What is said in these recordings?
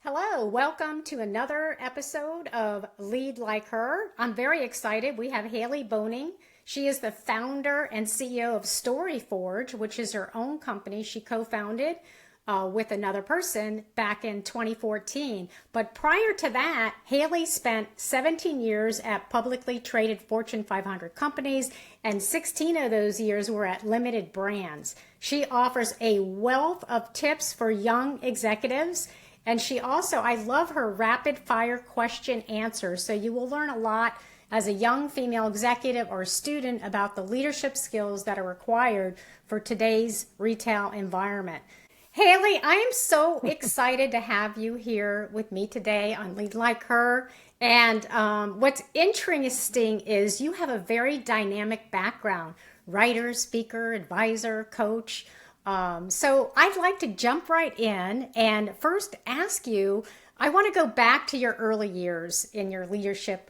Hello, welcome to another episode of Lead Like Her. I'm very excited. We have Haley Boehning. She is the founder and CEO of Storyforge, which is her own company she co-founded with another person back in 2014. But prior to that, Haley spent 17 years at publicly traded Fortune 500 companies, and 16 of those years were at limited brands. She offers a wealth of tips for young executives. And she also, I love her rapid fire question answers. So you will learn a lot as a young female executive or student about the leadership skills that are required for today's retail environment. Haley, I am so excited to have you here with me today on Lead Like Her. And what's interesting is you have a very dynamic background: writer, speaker, advisor, coach. So I'd like to jump right in and first ask you, I want to go back to your early years in your leadership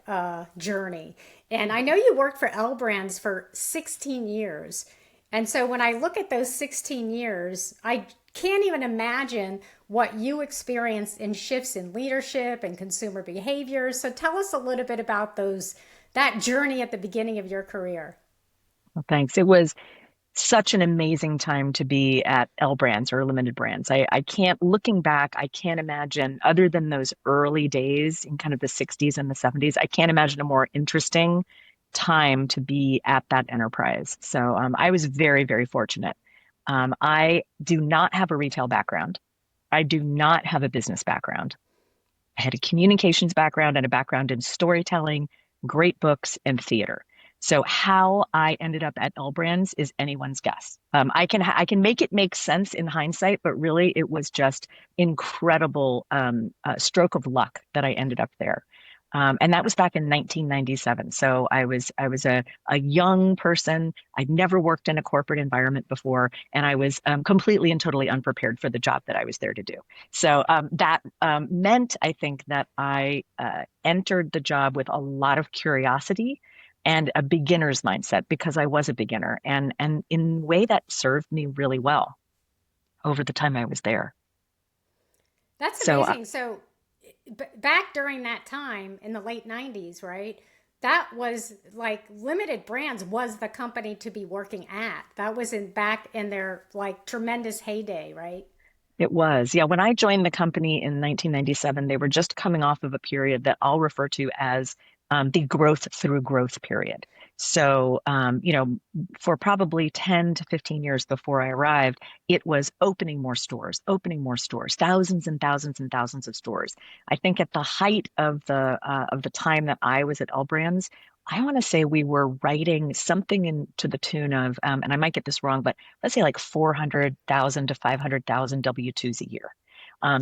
journey. And I know you worked for L Brands for 16 years. And so when I look at those 16 years, I can't even imagine what you experienced in shifts in leadership and consumer behavior. So tell us a little bit about that journey at the beginning of your career. Well, thanks. It was such an amazing time to be at L Brands or Limited Brands. I can't, looking back, I can't imagine, other than those early days in kind of the 60s and the 70s, I can't imagine a more interesting time to be at that enterprise. So I was very, very fortunate. I do not have a retail background. I do not have a business background. I had a communications background and a background in storytelling, great books, and theater. So how I ended up at L Brands is anyone's guess. I can make it make sense in hindsight, but really it was just incredible stroke of luck that I ended up there. And that was back in 1997. So I was a young person. I'd never worked in a corporate environment before, and I was completely and totally unprepared for the job that I was there to do. So that meant, I think, that I entered the job with a lot of curiosity and a beginner's mindset because I was a beginner, and in a way that served me really well over the time I was there. That's So amazing. So back during that time in the late 90s, right? That was like Limited Brands was the company to be working at. That was in back in their like tremendous heyday, right? it was, yeah. When I joined the company in 1997, they were just coming off of a period that I'll refer to as the growth through growth period. So, for probably 10 to 15 years before I arrived, it was opening more stores, thousands and thousands and thousands of stores. I think at the height of the time that I was at L Brands, I want to say we were writing something in to the tune of, and I might get this wrong, but let's say like 400,000 to 500,000 W-2s a year.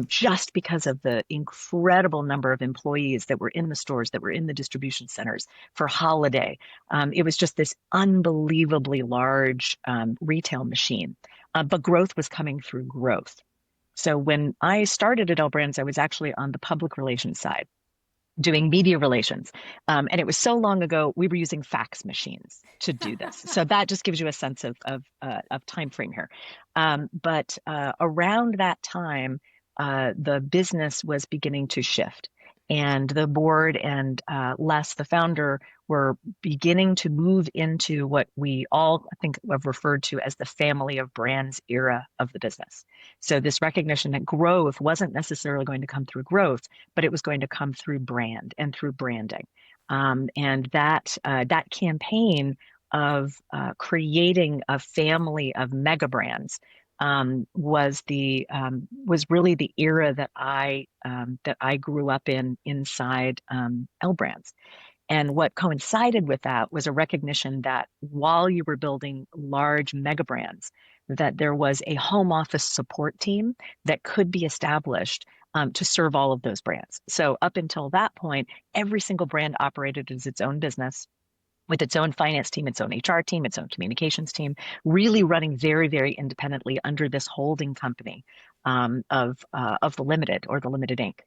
Just because of the incredible number of employees that were in the stores, that were in the distribution centers for holiday. It was just this unbelievably large retail machine. But growth was coming through growth. So when I started at L Brands, I was actually on the public relations side doing media relations. And it was so long ago, we were using fax machines to do this. So that just gives you a sense of time frame here. But around that time, the business was beginning to shift. And the board and Les, the founder, were beginning to move into what we all, I think, have referred to as the family of brands era of the business. So this recognition that growth wasn't necessarily going to come through growth, but it was going to come through brand and through branding. And that campaign of creating a family of mega brands was really the era that I grew up in inside L Brands. And what coincided with that was a recognition that while you were building large mega brands, that there was a home office support team that could be established to serve all of those brands. So up until that point, every single brand operated as its own business with its own finance team, its own HR team, its own communications team, really running very, very independently under this holding company of the Limited or the Limited Inc.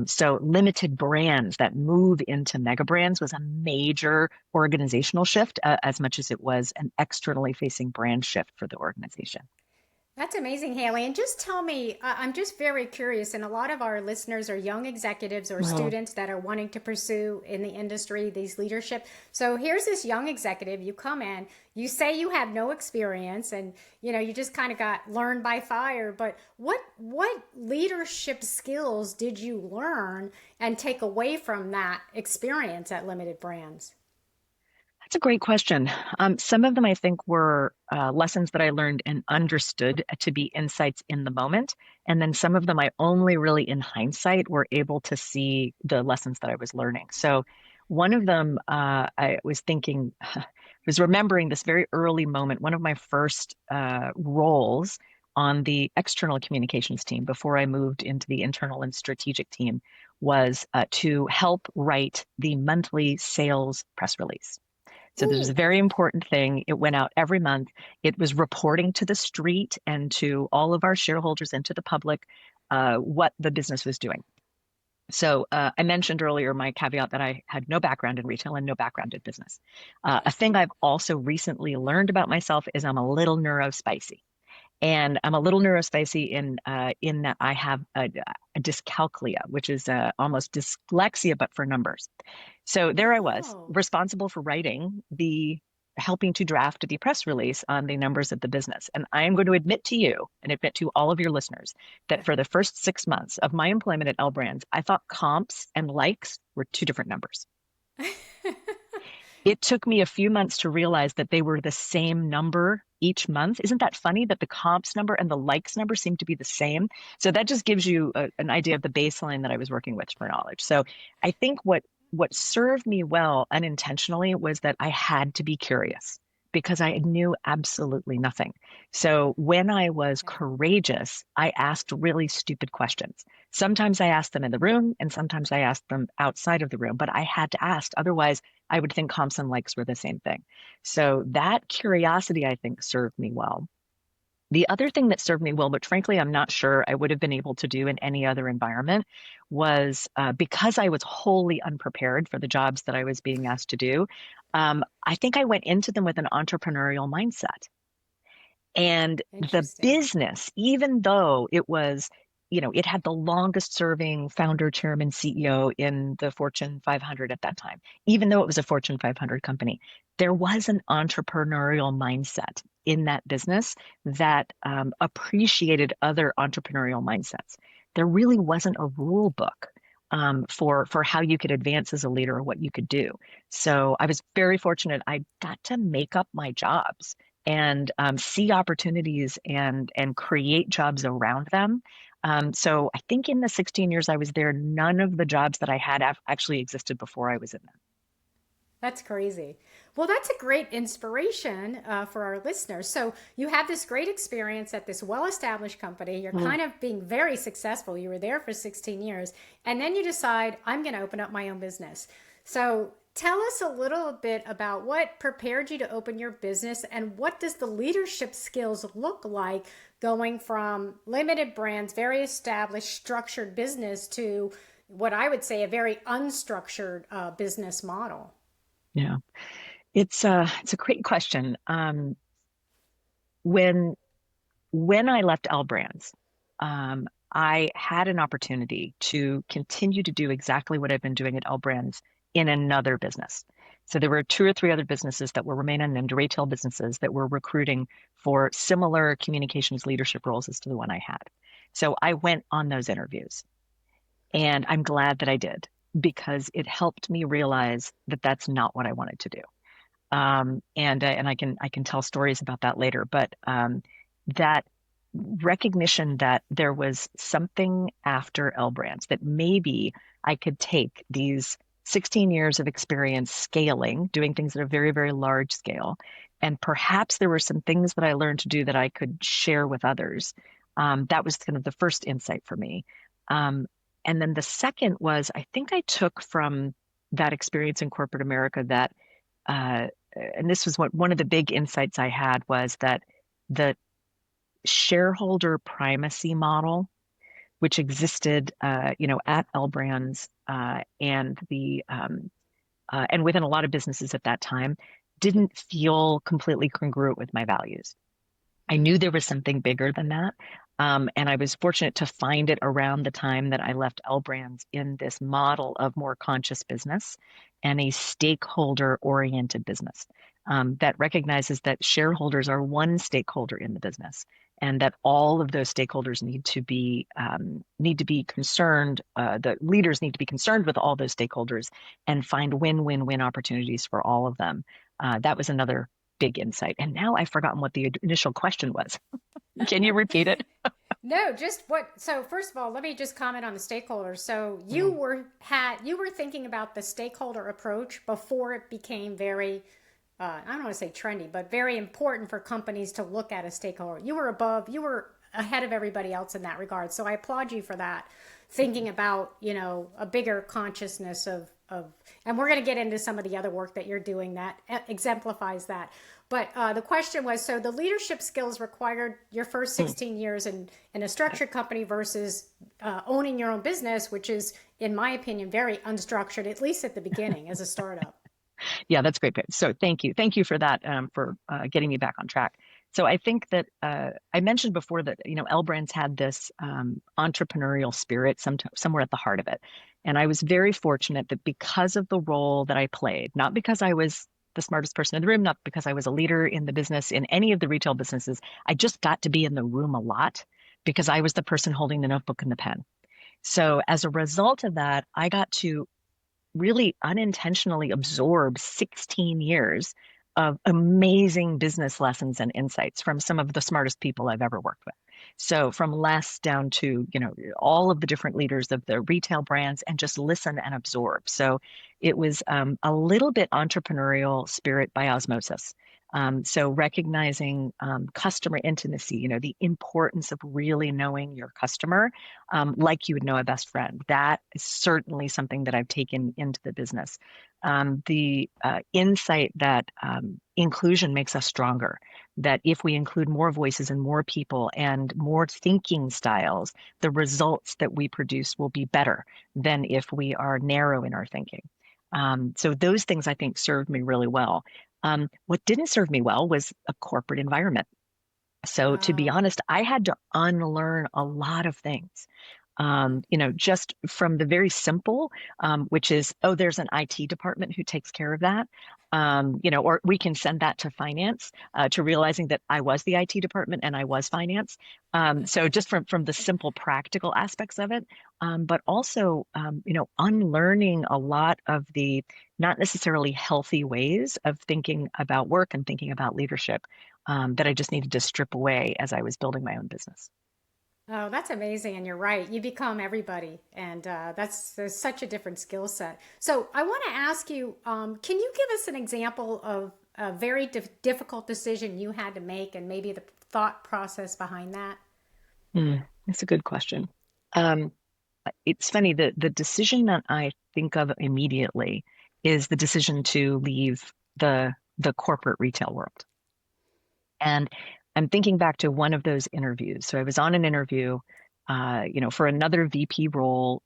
So limited brands that move into mega brands was a major organizational shift, as much as it was an externally facing brand shift for the organization. That's amazing, Haley. And just tell me, I'm just very curious, and a lot of our listeners are young executives or Mhm. students that are wanting to pursue in the industry these leadership. So here's this young executive. You come in, you say you have no experience, and you just kind of got learned by fire. But what leadership skills did you learn and take away from that experience at Limited Brands? That's a great question. Some of them I think were lessons that I learned and understood to be insights in the moment. And then some of them I only really in hindsight were able to see the lessons that I was learning. So one of them, I was thinking, was remembering this very early moment, one of my first roles on the external communications team before I moved into the internal and strategic team was to help write the monthly sales press release. So this was a Ooh, very important thing. It went out every month. It was reporting to the street and to all of our shareholders and to the public what the business was doing. So I mentioned earlier my caveat that I had no background in retail and no background in business. A thing I've also recently learned about myself is I'm a little neurospicy. And I'm a little neurospicy in that I have a dyscalculia, which is almost dyslexia, but for numbers. So there I was, oh, responsible for writing the helping to draft the press release on the numbers of the business. And I am going to admit to you and admit to all of your listeners that for the first 6 months of my employment at L Brands, I thought comps and likes were two different numbers. It took me a few months to realize that they were the same number each month. Isn't that funny that the comps number and the likes number seem to be the same? So that just gives you an idea of the baseline that I was working with for knowledge. So I think what served me well unintentionally was that I had to be curious because I knew absolutely nothing. So when I was yeah. courageous, I asked really stupid questions. Sometimes I asked them in the room and sometimes I asked them outside of the room, but I had to ask. Otherwise, I would think comps and likes were the same thing. So that curiosity, I think, served me well. The other thing that served me well, but frankly, I'm not sure I would have been able to do in any other environment, was because I was wholly unprepared for the jobs that I was being asked to do. I think I went into them with an entrepreneurial mindset. And the Interesting. business, even though it was, it had the longest serving founder, chairman, CEO in the Fortune 500 at that time, even though it was a Fortune 500 company, there was an entrepreneurial mindset in that business that appreciated other entrepreneurial mindsets. There really wasn't a rule book. For how you could advance as a leader or what you could do. So I was very fortunate. I got to make up my jobs and see opportunities and create jobs around them. So I think in the 16 years I was there, none of the jobs that I had actually existed before I was in them. That's crazy. Well, that's a great inspiration for our listeners. So, you have this great experience at this well established company. You're Mhm. kind of being very successful. You were there for 16 years. And then you decide, I'm going to open up my own business. So, tell us a little bit about what prepared you to open your business and what does the leadership skills look like going from Limited Brands, very established, structured business to what I would say a very unstructured business model. Yeah, it's a great question. When when I left L Brands, I had an opportunity to continue to do exactly what I've been doing at L Brands in another business. So there were two or three other businesses that were remain unnamed retail businesses that were recruiting for similar communications leadership roles as to the one I had. So I went on those interviews, and I'm glad that I did because it helped me realize that that's not what I wanted to do. And I can tell stories about that later. But that recognition that there was something after L Brands that maybe I could take these 16 years of experience scaling, doing things at a very, very large scale, and perhaps there were some things that I learned to do that I could share with others. That was kind of the first insight for me. Um, and then the second was I think I took from that experience in corporate America that uh, and this was what one of the big insights I had was that the shareholder primacy model, which existed, at L Brands and within a lot of businesses at that time, didn't feel completely congruent with my values. I knew there was something bigger than that. And I was fortunate to find it around the time that I left L Brands in this model of more conscious business and a stakeholder oriented business that recognizes that shareholders are one stakeholder in the business and that all of those stakeholders need to be concerned. The leaders need to be concerned with all those stakeholders and find win-win-win opportunities for all of them. That was another big insight. And now I've forgotten what the initial question was. Can you repeat it? No, just what. So first of all, let me just comment on the stakeholders. So Mm. you were thinking about the stakeholder approach before it became very, I don't want to say trendy, but very important for companies to look at a stakeholder. You were ahead of everybody else in that regard. So I applaud you for that. Thinking about a bigger consciousness of, and we're going to get into some of the other work that you're doing that exemplifies that. But the question was, so the leadership skills required your first Mm. 16 years in a structured company versus owning your own business, which is, in my opinion, very unstructured, at least at the beginning as a startup. Yeah, that's great. So thank you. Thank you for that, for getting me back on track. So I think that I mentioned before that, L Brands had this entrepreneurial spirit somewhere at the heart of it. And I was very fortunate that because of the role that I played, not because I was the smartest person in the room, not because I was a leader in the business, in any of the retail businesses, I just got to be in the room a lot because I was the person holding the notebook and the pen. So as a result of that, I got to really unintentionally absorb 16 years of amazing business lessons and insights from some of the smartest people I've ever worked with. So from Les down to, all of the different leaders of the retail brands and just listen and absorb. So it was a little bit entrepreneurial spirit by osmosis. So recognizing customer intimacy, the importance of really knowing your customer like you would know a best friend. That is certainly something that I've taken into the business. The insight that inclusion makes us stronger, that if we include more voices and more people and more thinking styles, the results that we produce will be better than if we are narrow in our thinking. So those things I think served me really well. What didn't serve me well was a corporate environment. So to be Oh, honest, I had to unlearn a lot of things. Just from the very simple, which is, oh, there's an IT department who takes care of that. Or we can send that to finance, to realizing that I was the IT department and I was finance. So just from the simple practical aspects of it, but also, unlearning a lot of the not necessarily healthy ways of thinking about work and thinking about leadership, that I just needed to strip away as I was building my own business. oh, that's amazing. And you're right. You become everybody. And there's such a different skill set. So I want to ask you, can you give us an example of a very difficult decision you had to make and maybe the thought process behind that? That's a good question. Um, it's funny that the decision that I think of immediately is the decision to leave the corporate retail world. And I'm thinking back to one of those interviews. So I was on an interview, for another VP role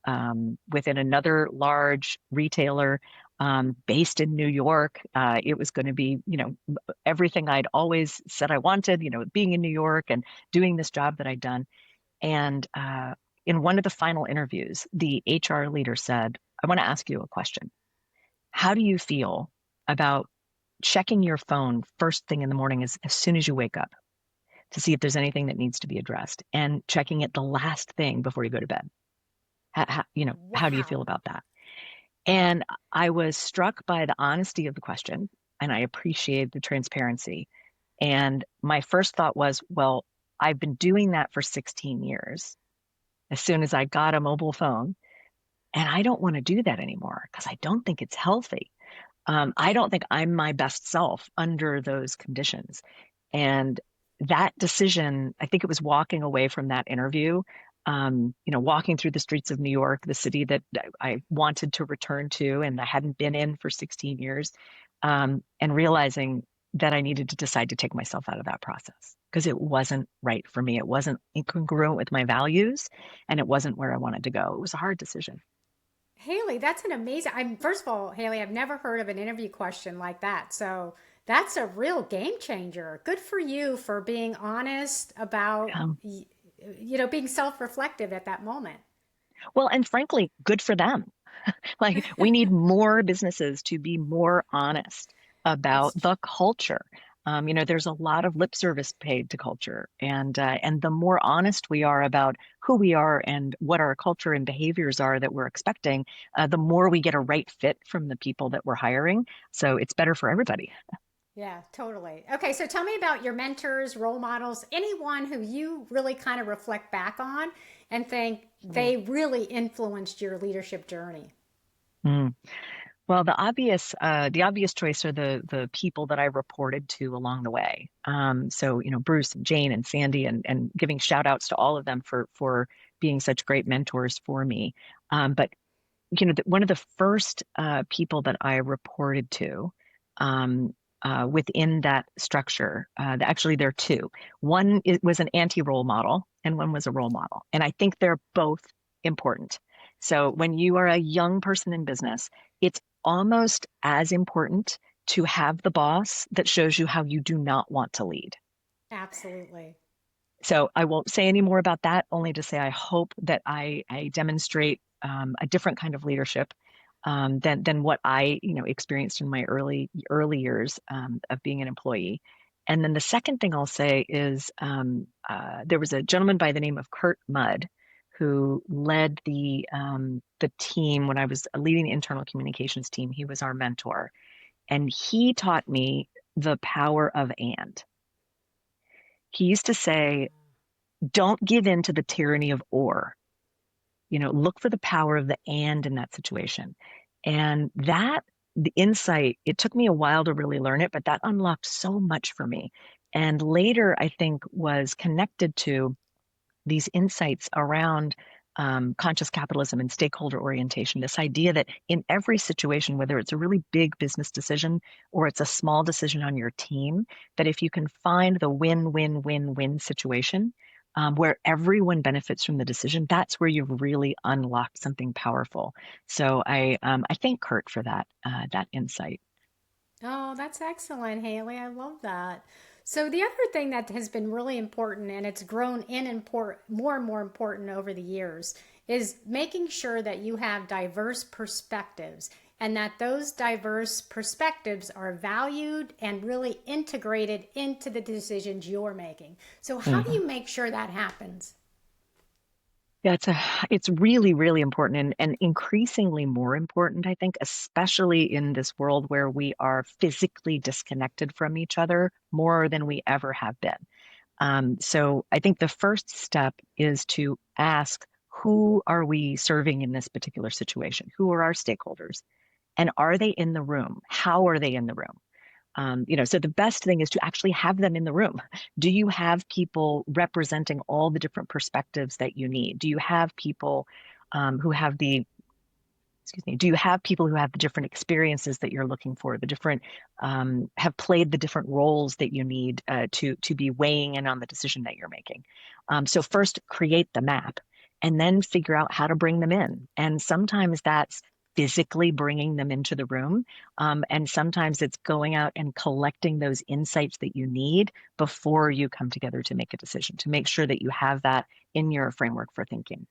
within another large retailer based in New York. It was going to be, everything I'd always said I wanted, being in New York and doing this job that I'd done. And in one of the final interviews, the HR leader said, I want to ask you a question. How do you feel about checking your phone first thing in the morning as soon as you wake up to see if there's anything that needs to be addressed and checking it the last thing before you go to bed? How do you feel Wow. about that? And I was struck by the honesty of the question and I appreciated the transparency. And my first thought was, well, I've been doing that for 16 years as soon as I got a mobile phone. And I don't want to do that anymore because I don't think it's healthy. I don't think I'm my best self under those conditions. And that decision, I think it was walking away from that interview, walking through the streets of New York, the city that I wanted to return to and I hadn't been in for 16 years, and realizing that I needed to decide to take myself out of that process because it wasn't right for me. It wasn't incongruent with my values and it wasn't where I wanted to go. It was a hard decision. Haley, that's an amazing. I'm first of all, Haley, I've never heard of an interview question like that. So That's a real game changer. Good for you for being honest about, being self-reflective at that moment. Well, and frankly, good for them. Like, we need more businesses to be more honest about That's the culture. There's a lot of lip service paid to culture, and the more honest we are about who we are and what our culture and behaviors are that we're expecting, the more we get a right fit from the people that we're hiring. So it's better for everybody. Yeah, totally. Okay, so tell me about your mentors, role models, anyone who you really kind of reflect back on and think Mm. they really influenced your leadership journey. Mm. Well, the obvious choice are the people that I reported to along the way. So Bruce and Jane and Sandy, and giving shout outs to all of them for being such great mentors for me. But one of the first people that I reported to within that structure, actually there are two. One was an anti-role model, and one was a role model, and I think they're both important. So when you are a young person in business, it's almost as important to have the boss that shows you how you do not want to lead. Absolutely. So I won't say any more about that, only to say I hope that I demonstrate a different kind of leadership than what I experienced in my early years of being an employee. And then the second thing I'll say is there was a gentleman by the name of Kurt Mudd who led the team when I was leading the internal communications team. He was our mentor, and he taught me the power of and. He used to say, don't give in to the tyranny of or. Look for the power of the and in that situation. And the insight, it took me a while to really learn it, but that unlocked so much for me. And later, I think, was connected to these insights around conscious capitalism and stakeholder orientation. This idea that in every situation, whether it's a really big business decision or it's a small decision on your team, that if you can find the win-win-win-win situation where everyone benefits from the decision, that's where you've really unlocked something powerful. So I thank Kurt for that insight. Oh, that's excellent, Haley. I love that. So the other thing that has been really important and it's grown in more and more important over the years is making sure that you have diverse perspectives and that those diverse perspectives are valued and really integrated into the decisions you're making. So how do Mhm. you make sure that happens? Yeah, it's really, really important and increasingly more important, I think, especially in this world where we are physically disconnected from each other more than we ever have been. So I think the first step is to ask, who are we serving in this particular situation? Who are our stakeholders? And are they in the room? How are they in the room? So the best thing is to actually have them in the room. Do you have people representing all the different perspectives that you need? Do you have people who have excuse me, do you have people who have the different experiences that you're looking for, the different, have played the different roles that you need to be weighing in on the decision that you're making? So first create the map and then figure out how to bring them in. And sometimes that's physically bringing them into the room. And sometimes it's going out and collecting those insights that you need before you come together to make a decision, to make sure that you have that in your framework for thinking.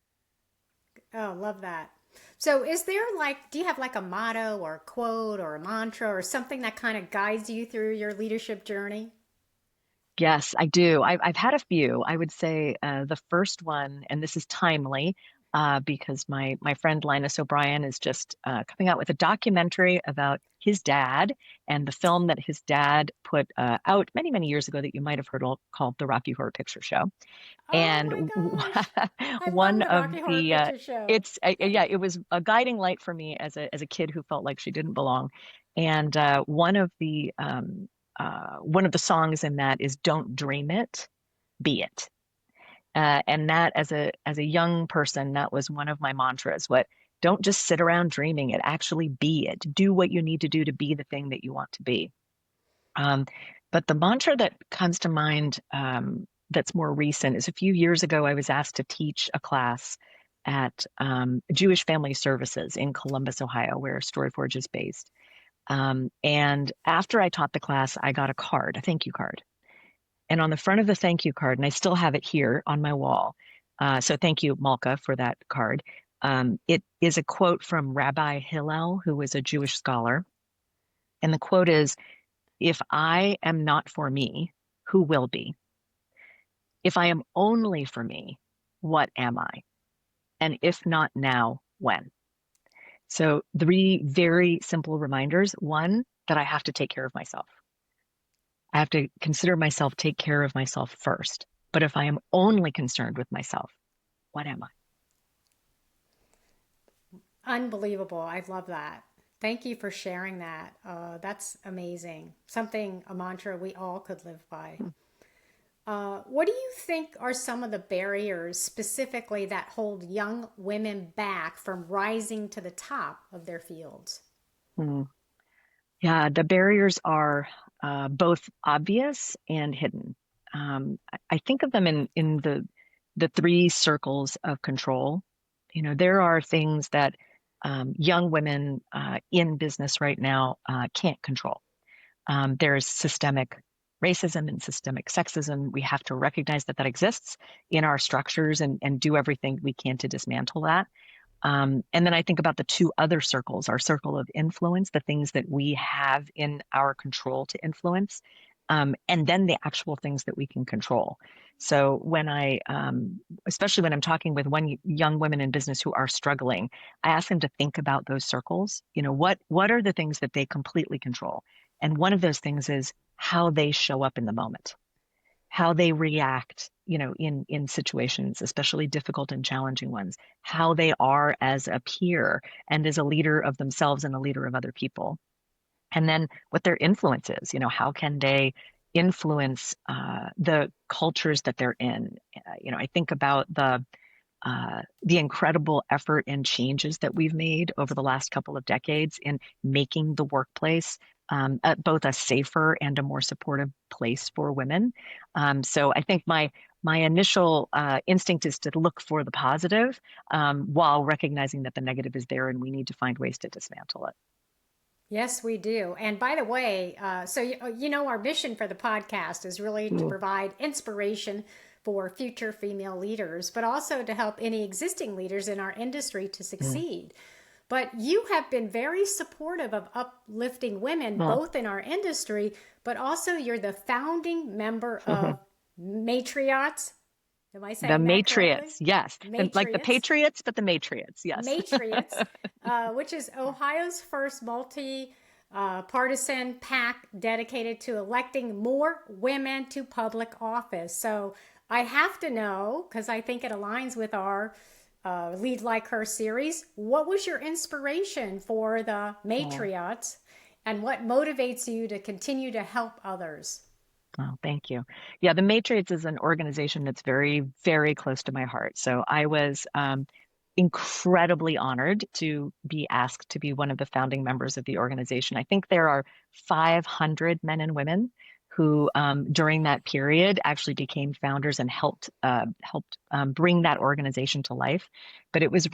Oh, love that. So, is there do you have like a motto or a quote or a mantra or something that kind of guides you through your leadership journey? Yes, I do. I've had a few. I would say the first one, and this is timely because my friend Linus O'Brien is just coming out with a documentary about his dad and the film that his dad put out many, many years ago that you might have heard called The Rocky Horror Picture Show. Oh And my gosh. I one love the of Rocky Horror the Picture Show. yeah, it was a guiding light for me as a kid who felt like she didn't belong. And one of the songs in that is "Don't Dream It, Be It." And that, as a young person, that was one of my mantras. Don't just sit around dreaming it, actually be it. Do what you need to do to be the thing that you want to be. Um, but the mantra that comes to mind that's more recent is a few years ago, I was asked to teach a class at Jewish Family Services in Columbus, Ohio, where Storyforge is based. And after I taught the class, I got a card, a thank you card. And on the front of the thank you card, and I still have it here on my wall. So thank you, Malka, for that card. It is a quote from Rabbi Hillel, who was a Jewish scholar. And the quote is, "If I am not for me, who will be? If I am only for me, what am I? And if not now, when?" So, three very simple reminders. One, that I have to take care of myself. I have to consider myself, take care of myself first. But if I am only concerned with myself, what am I? Unbelievable. I love that. Thank you for sharing that. That's amazing. Something, a mantra we all could live by. What do you think are some of the barriers specifically that hold young women back from rising to the top of their fields? Hmm. Yeah, the barriers are both obvious and hidden. I think of them in the three circles of control. There are things that young women in business right now can't control. There's systemic racism and systemic sexism. We have to recognize that that exists in our structures and do everything we can to dismantle that. And then I think about the two other circles, our circle of influence, the things that we have in our control to influence, and then the actual things that we can control. So especially when I'm talking with young women in business who are struggling, I ask them to think about those circles. What are the things that they completely control? And one of those things is how they show up in the moment, how they react, in situations, especially difficult and challenging ones, how they are as a peer and as a leader of themselves and a leader of other people. And then what their influence is, how can they influence the cultures that they're in? I think about the incredible effort and changes that we've made over the last couple of decades in making the workplace both a safer and a more supportive place for women. So I think my initial instinct is to look for the positive while recognizing that the negative is there and we need to find ways to dismantle it. Yes, we do. And by the way, our mission for the podcast is really to Mm, provide inspiration for future female leaders, but also to help any existing leaders in our industry to mm. succeed. But you have been very supportive of uplifting women, Well, both in our industry, but also you're the founding member of Matriots. Am I the saying that correctly? Matriots, yes. Like the Matriots. Patriots, but the Matriots, yes. Matriots, which is Ohio's first partisan PAC dedicated to electing more women to public office. So I have to know, because I think it aligns with our Lead Like Her series, what was your inspiration for the Oh. Matriots and what motivates you to continue to help others? Oh, thank you. Yeah, the Matrix is an organization that's very, very close to my heart. So I was incredibly honored to be asked to be one of the founding members of the organization. I think there are 500 men and women who, during that period, actually became founders and helped bring that organization to life. But it was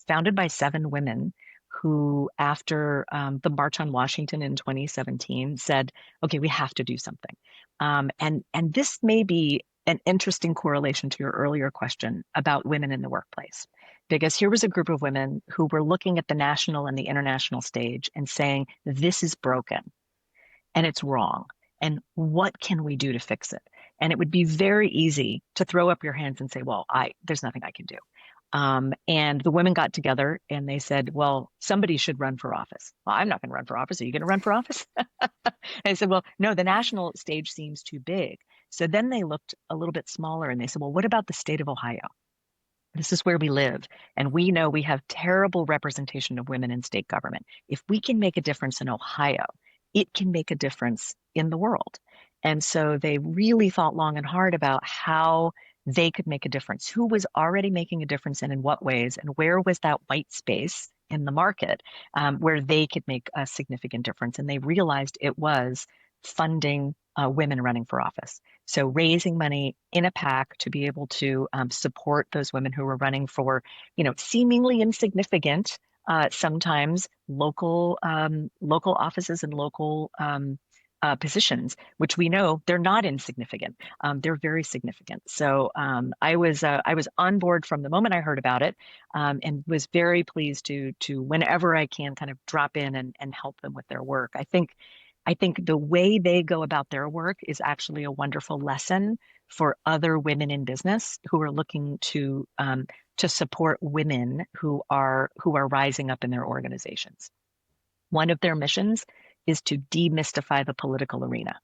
founded by 7 women who, after the March on Washington in 2017, said, okay, we have to do something. And this may be an interesting correlation to your earlier question about women in the workplace. Because here was a group of women who were looking at the national and the international stage and saying, this is broken and it's wrong. And what can we do to fix it? And it would be very easy to throw up your hands and say, well, there's nothing I can do. And the women got together and they said, well, somebody should run for office. Well, I'm not going to run for office. Are you going to run for office? And I said, well, no, the national stage seems too big. So then they looked a little bit smaller and they said, well, what about the state of Ohio? This is where we live. And we know we have terrible representation of women in state government. If we can make a difference in Ohio, it can make a difference in the world. And so they really thought long and hard about how they could make a difference, who was already making a difference and in what ways, and where was that white space in the market where they could make a significant difference. And they realized it was funding women running for office. So raising money in a PAC to be able to support those women who were running for, seemingly insignificant sometimes local offices and local positions, which we know they're not insignificant. They're very significant. So I was on board from the moment I heard about it, and was very pleased to whenever I can kind of drop in and help them with their work. I think the way they go about their work is actually a wonderful lesson for other women in business who are looking to support women who are rising up in their organizations. One of their missions is to demystify the political arena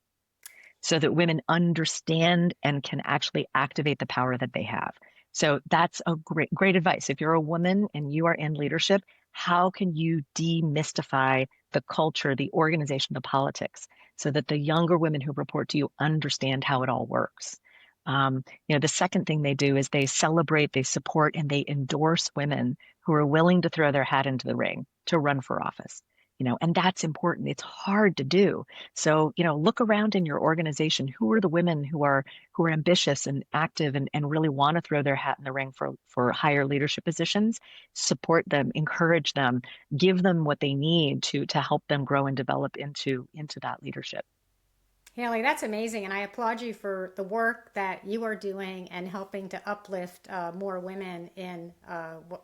so that women understand and can actually activate the power that they have. So that's a great advice. If you're a woman and you are in leadership, how can you demystify the culture, the organization, the politics, so that the younger women who report to you understand how it all works? The second thing they do is they celebrate, they support, and they endorse women who are willing to throw their hat into the ring to run for office. And that's important. It's hard to do. So, look around in your organization. Who are the women who are ambitious and active and really want to throw their hat in the ring for higher leadership positions? Support them, encourage them, give them what they need to help them grow and develop into that leadership. Haley, that's amazing. And I applaud you for the work that you are doing and helping to uplift more women in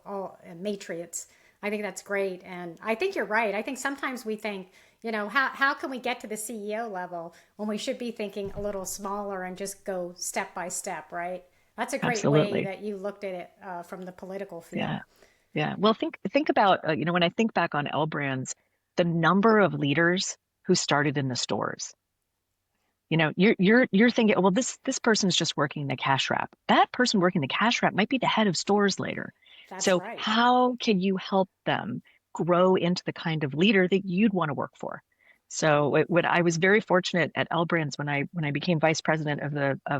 all matrix. I think that's great. And I think you're right. I think sometimes we think, how can we get to the CEO level when we should be thinking a little smaller and just go step by step, right? That's a great way Absolutely. that you looked at it from the political field. Yeah. Yeah. Well, think about, when I think back on L Brands, the number of leaders who started in the stores. You're thinking, well, this person's just working the cash wrap. That person working the cash wrap might be the head of stores later. That's So right. how can you help them grow into the kind of leader that you'd want to work for? So when I was very fortunate at L Brands when I became vice president of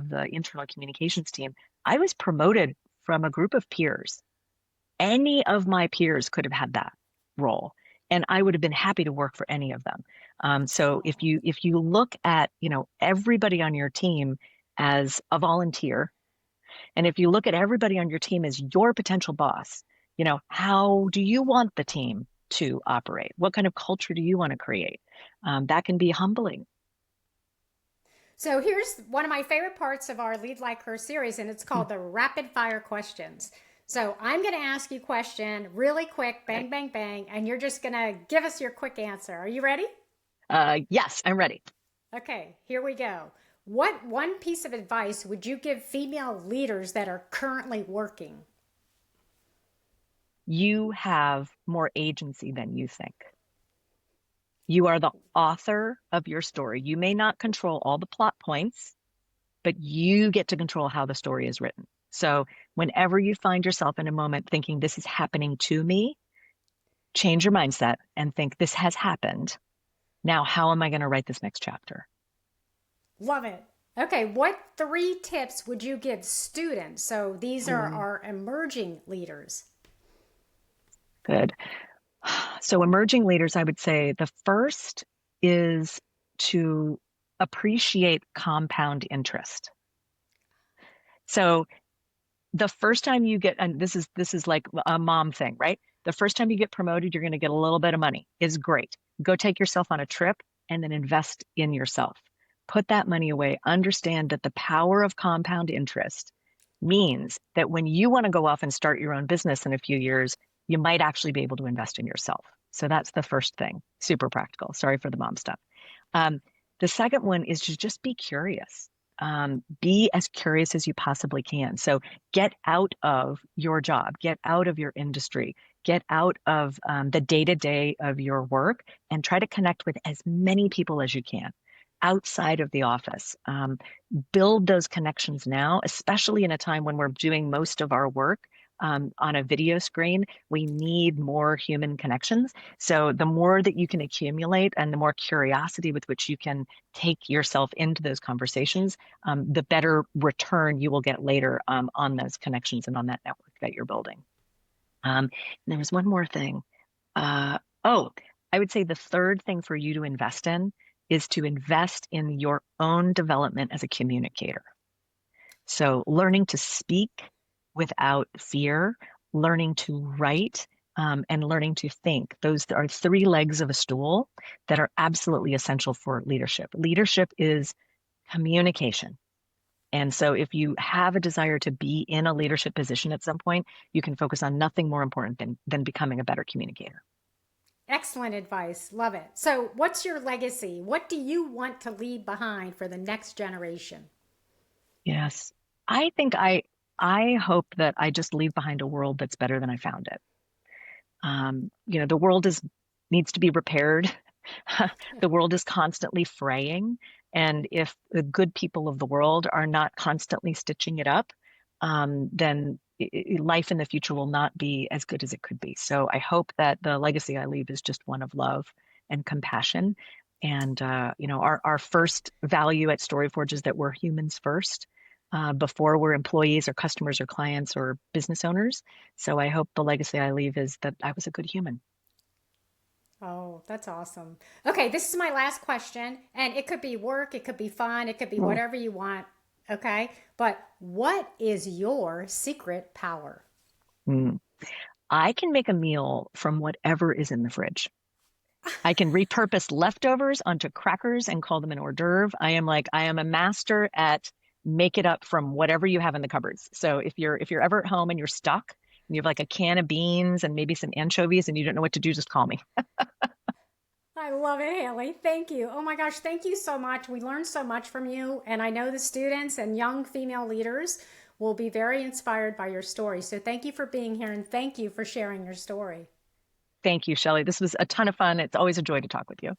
the internal communications team, I was promoted from a group of peers. Any of my peers could have had that role, and I would have been happy to work for any of them. So Oh. if you look at everybody on your team as a volunteer, and if you look at everybody on your team as your potential boss, how do you want the team to operate? What kind of culture do you want to create? That can be humbling. So here's one of my favorite parts of our Lead Like Her series, and it's Hmm, called the rapid fire questions. So I'm going to ask you a question really quick, okay. bang, bang, bang, and you're just going to give us your quick answer. Are you ready? Yes, I'm ready. Okay, here we go. What one piece of advice would you give female leaders that are currently working? You have more agency than you think. You are the author of your story. You may not control all the plot points, but you get to control how the story is written. So whenever you find yourself in a moment thinking this is happening to me, change your mindset and think this has happened. Now, how am I going to write this next chapter? Love it. Okay, what three tips would you give students? So these are Ooh, our emerging leaders. good. So emerging leaders, I would say the first is to appreciate compound interest. So the first time you get, and this is like a mom thing, right? The first time you get promoted, you're going to get a little bit of money. Is great. Go take yourself on a trip and then invest in yourself. Put that money away. Understand that the power of compound interest means that when you want to go off and start your own business in a few years, you might actually be able to invest in yourself. So that's the first thing. Super practical. Sorry for the mom stuff. Um, the second one is to just be curious. Be as curious as you possibly can. So get out of your job, get out of your industry, get out of the day to day of your work, and try to connect with as many people as you can outside of the office. Build those connections now, especially in a time when we're doing most of our work on a video screen. We need more human connections. So the more that you can accumulate and the more curiosity with which you can take yourself into those conversations, the better return you will get later on those connections and on that network that you're building. And there was one more thing. Uh, oh, I would say the third thing for you to invest in is to invest in your own development as a communicator. So learning to speak without fear, learning to write and learning to think. Those are three legs of a stool that are absolutely essential for leadership. Leadership is communication. And so if you have a desire to be in a leadership position at some point, you can focus on nothing more important than becoming a better communicator. Excellent advice. Love it. So, what's your legacy? What do you want to leave behind for the next generation? Yes. I think I hope that I just leave behind a world that's better than I found it. The world is needs to be repaired. The world is constantly fraying, and if the good people of the world are not constantly stitching it up, then life in the future will not be as good as it could be. So I hope that the legacy I leave is just one of love and compassion. And our first value at Storyforge is that we're humans first, before we're employees or customers or clients or business owners. So I hope the legacy I leave is that I was a good human. Oh, that's awesome. Okay, this is my last question, and it could be work, it could be fun, it could be whatever you want. Okay, but what is your secret power? Mm. I can make a meal from whatever is in the fridge. I can repurpose leftovers onto crackers and call them an hors d'oeuvre. I am a master at make it up from whatever you have in the cupboards. So if you're ever at home and you're stuck and you have like a can of beans and maybe some anchovies and you don't know what to do, just call me. I love it, Haley. Thank you. Oh my gosh, thank you so much. We learned so much from you, and I know the students and young female leaders will be very inspired by your story. So thank you for being here, and thank you for sharing your story. Thank you, Shelley. This was a ton of fun. It's always a joy to talk with you.